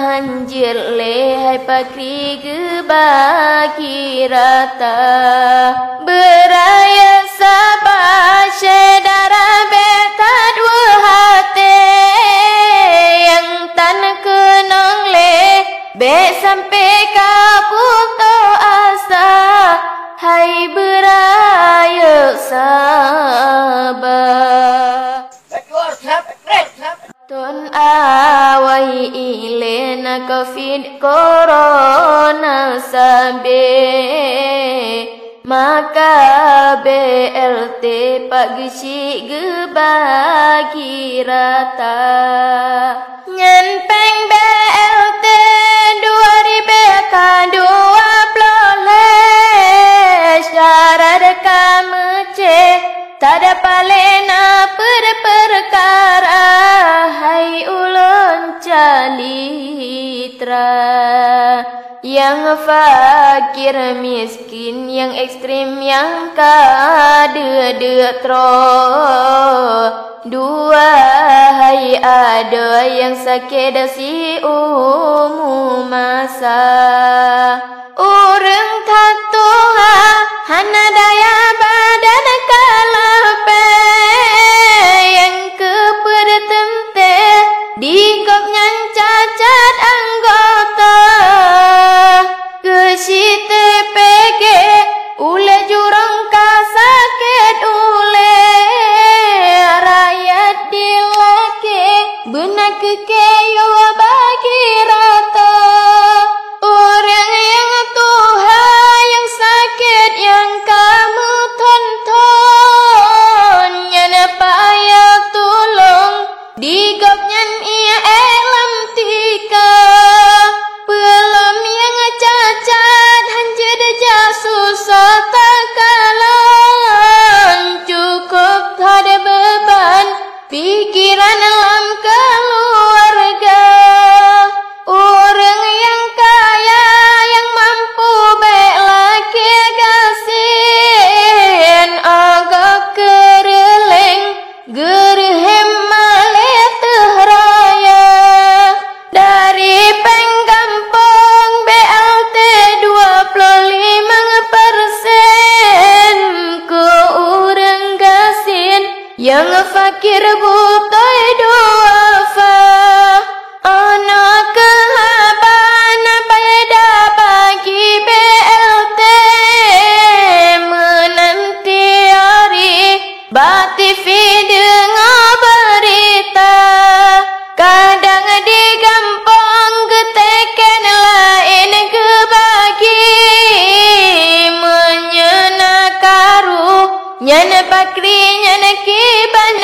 hanjir lehai pakri ge bagi rata beraya sabah syedara betat wahate yang tan kenong le be sampai kapuk to asa hai beraya sabah Ton awai ilena covid corona sabe maka BLT pagisi gebagi rata nyen peng BLT 2020 syarat kamece tada palena perkara hai ulun calitra yang fakir miskin yang ekstrim yang kada tro dua hai ada yang sakit si umum masa urang tatuha hana daya badan kalape yang kepertente di kopnyan cacat anggota ke si TPG ule jurang kasakit ule rakyat dilake benak kekeyo bagi rata orang yang tuha yang sakit yang kamu tonton nyana payah tolong digopnyan ia elam tika belum yang cacat hanjir susah takalan cukup ada beban pikiran alam keluarga orang yang kaya yang mampu belaki gasin agak kereleng gerhem malet raya dari penggampung BLT 25% ke orang gasin yang fakir buta duafa anak kehaban beda bagi BLT menanti hari BTV dengar berita kadang di gampang keteken lain kebagi menyena karu nyana pakri nyana kiban